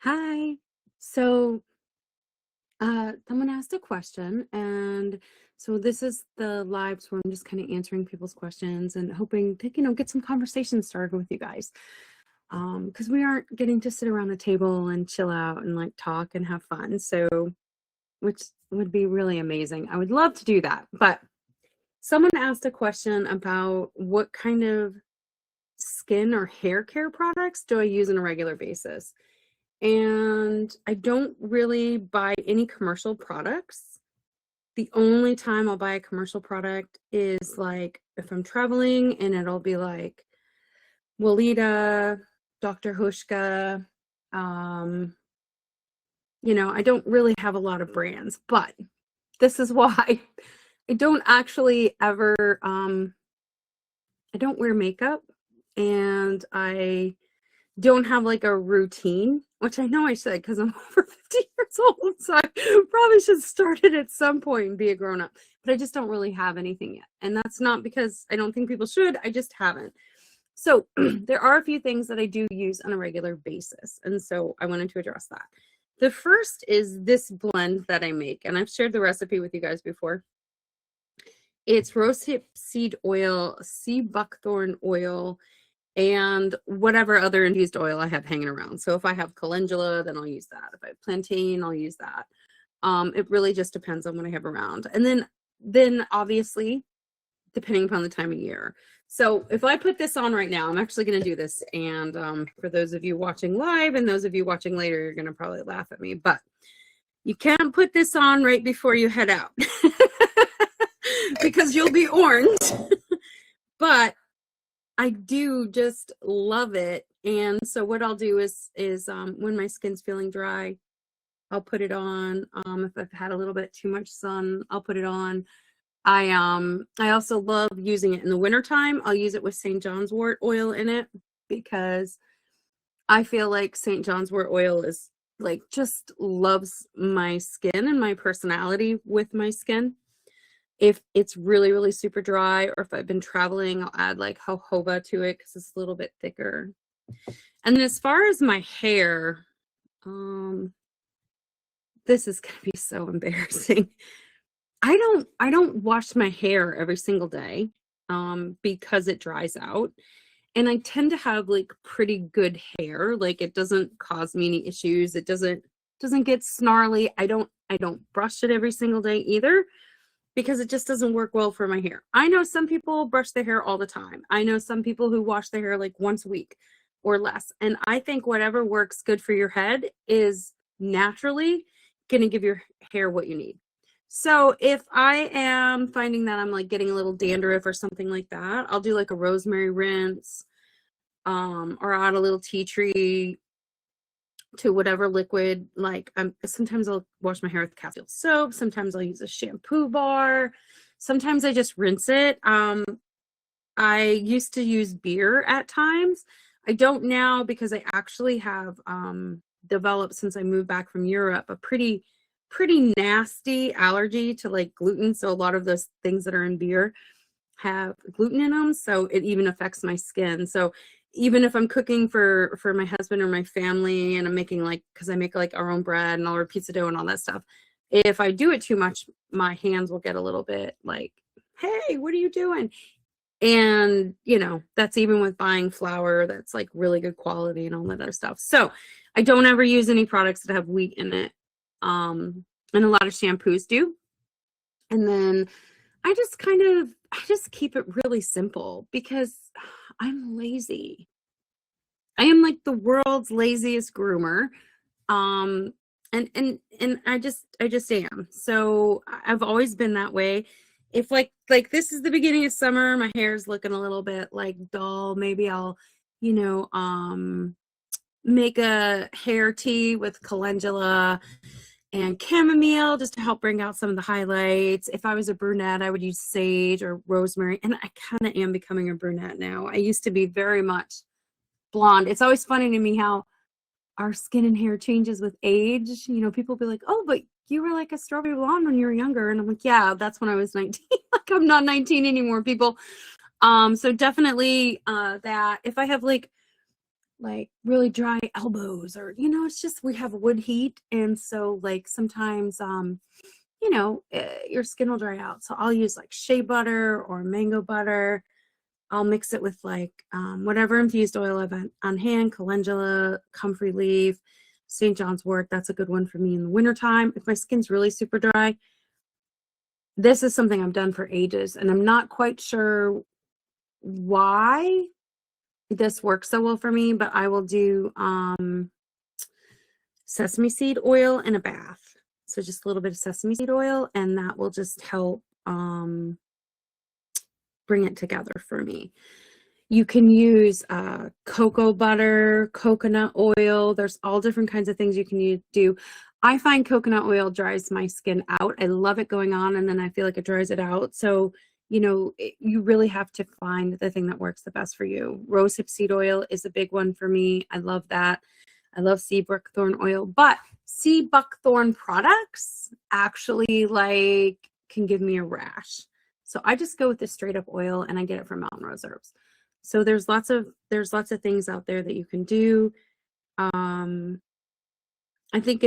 Hi. So, someone asked a question, and so this is the lives where I'm just kind of answering people's questions and hoping to, get some conversation started with you guys. Because we aren't getting to sit around a table and chill out and like talk and have fun. So, which would be really amazing. I would love to do that. But someone asked a question about what kind of skin or hair care products do I use on a regular basis? And I don't really buy any commercial products. The only time I'll buy a commercial product is like if I'm traveling and it'll be like Weleda, Dr. Hushka. Um, I don't really have a lot of brands, but this is why I don't actually ever I don't wear makeup, and I don't have like a routine, which I know I should because I'm over 50 years old. So I probably should start it at some point and be a grown up. But I just don't really have anything yet. And that's not because I don't think people should, I just haven't. So there are a few things that I do use on a regular basis. And so I wanted to address that. The first is this blend that I make, and I've shared the recipe with you guys before. It's rosehip seed oil, sea buckthorn oil, and whatever other infused oil I have hanging around. So if I have calendula, then I'll use that. If I have plantain, I'll use that. It really just depends on what I have around. And then obviously, depending upon the time of year. So if I put this on right now, I'm actually going to do this. And for those of you watching live and those of you watching later, you're going to probably laugh at me. But you can't put this on right before you head out because you'll be orange. But I do just love it. And so what I'll do is when my skin's feeling dry, I'll put it on. If I've had a little bit too much sun, I'll put it on. I also love using it in the wintertime. I'll use it with St. John's wort oil in it because I feel like St. John's wort oil is like just loves my skin and my personality with my skin. If it's really, really super dry, or if I've been traveling, I'll add like jojoba to it because it's a little bit thicker. And then as far as my hair, this is gonna be so embarrassing. I don't wash my hair every single day because it dries out. And I tend to have like pretty good hair. Like it doesn't cause me any issues. It doesn't get snarly. I don't brush it every single day either, because it just doesn't work well for my hair. I know some people brush their hair all the time. I know some people who wash their hair like once a week or less. And I think whatever works good for your head is naturally going to give your hair what you need. So if I am finding that I'm like getting a little dandruff or something like that, I'll do like a rosemary rinse, or add a little tea tree to whatever liquid. Like sometimes I'll wash my hair with Castile soap. Sometimes I'll use a shampoo bar. Sometimes I just rinse it. I used to use beer at times. I don't now because I actually have developed, since I moved back from Europe, a pretty nasty allergy to like gluten. So a lot of those things that are in beer have gluten in them. So it even affects my skin. So even if I'm cooking for my husband or my family, and I'm making like, because I make like our own bread and all our pizza dough and all that stuff, if I do it too much, my hands will get a little bit like, hey, what are you doing? And that's even with buying flour that's like really good quality and all that other stuff. So I don't ever use any products that have wheat in it. And a lot of shampoos do. And then I just keep it really simple because I'm lazy. I am like the world's laziest groomer. And I just am. So I've always been that way. If like this is the beginning of summer, my hair's looking a little bit like dull, maybe I'll, make a hair tea with calendula and chamomile just to help bring out some of the highlights. If I was a brunette, I would use sage or rosemary. And I kind of am becoming a brunette now. I used to be very much blonde. It's always funny to me how our skin and hair changes with age. People be like, oh, but you were like a strawberry blonde when you were younger. And I'm like, yeah, that's when I was 19. Like I'm not 19 anymore, people. So definitely that if I have like like really dry elbows, or it's just we have wood heat, and so like sometimes your skin will dry out. So I'll use like shea butter or mango butter. I'll mix it with like whatever infused oil I've on hand, calendula, comfrey leaf, St. John's wort. That's a good one for me in the wintertime. If my skin's really super dry, this is something I've done for ages, and I'm not quite sure why this works so well for me, but I will do sesame seed oil in a bath. So just a little bit of sesame seed oil, and that will just help bring it together for me. You can use cocoa butter, coconut oil. There's all different kinds of things you can do. I find coconut oil dries my skin out. I love it going on, and then I feel like it dries it out. So, you really have to find the thing that works the best for you. Rosehip seed oil is a big one for me. I love that. I love sea buckthorn oil, but sea buckthorn products actually can give me a rash. So I just go with the straight up oil, and I get it from Mountain Rose Herbs. So there's lots of things out there that you can do. I think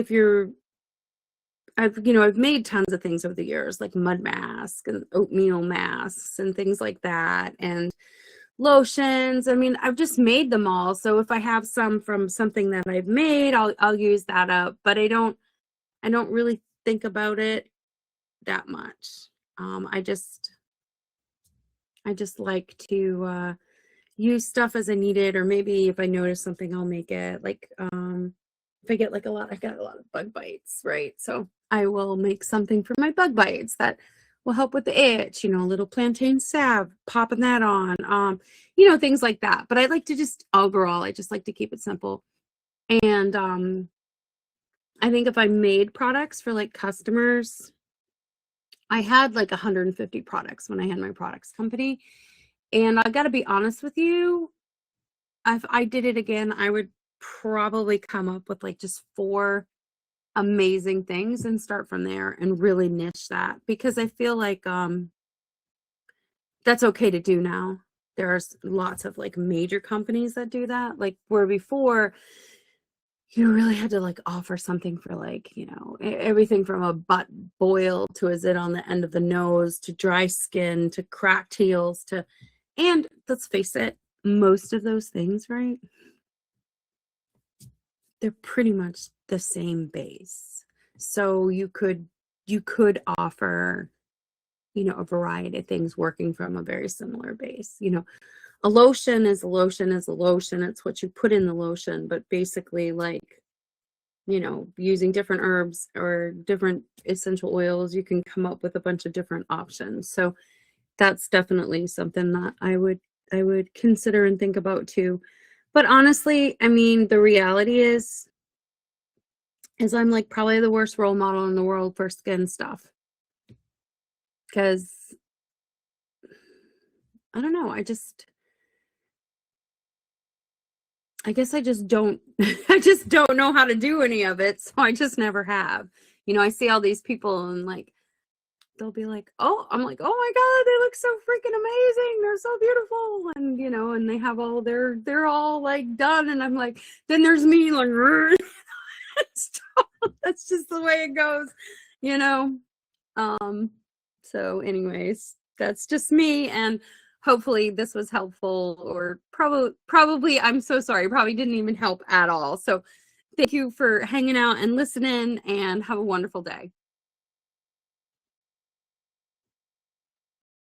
I've made tons of things over the years, like mud masks and oatmeal masks and things like that, and lotions. I mean, I've just made them all. So if I have some from something that I've made, I'll use that up. But I don't really think about it that much. I just like to use stuff as I need it, or maybe if I notice something, I'll make it. Like if I get I got a lot of bug bites, right? So I will make something for my bug bites that will help with the itch, a little plantain salve, popping that on, things like that. But I like to I just like to keep it simple. And I think if I made products for like customers, I had like 150 products when I had my products company. And I got to be honest with you, if I did it again, I would probably come up with like just 4 amazing things and start from there and really niche that, because I feel like that's okay to do now. There's lots of like major companies that do that, like where before you really had to like offer something for like, everything from a butt boil to a zit on the end of the nose to dry skin to cracked heels and let's face it, most of those things, right? They're pretty much the same base. So you could offer, a variety of things working from a very similar base. A lotion is a lotion is a lotion. It's what you put in the lotion, but basically using different herbs or different essential oils, you can come up with a bunch of different options. So that's definitely something that I would consider and think about too. But honestly, I mean, the reality is I'm like probably the worst role model in the world for skin stuff. Because I don't know, I guess I just don't I just don't know how to do any of it, so I just never have. I see all these people and like they'll be like, oh, I'm like, oh my God, they look so freaking amazing. They're so beautiful. And, and they have all they're all like done. And I'm like, then there's me like, that's just the way it goes, So anyways, that's just me. And hopefully this was helpful, or probably, I'm so sorry, probably didn't even help at all. So thank you for hanging out and listening, and have a wonderful day.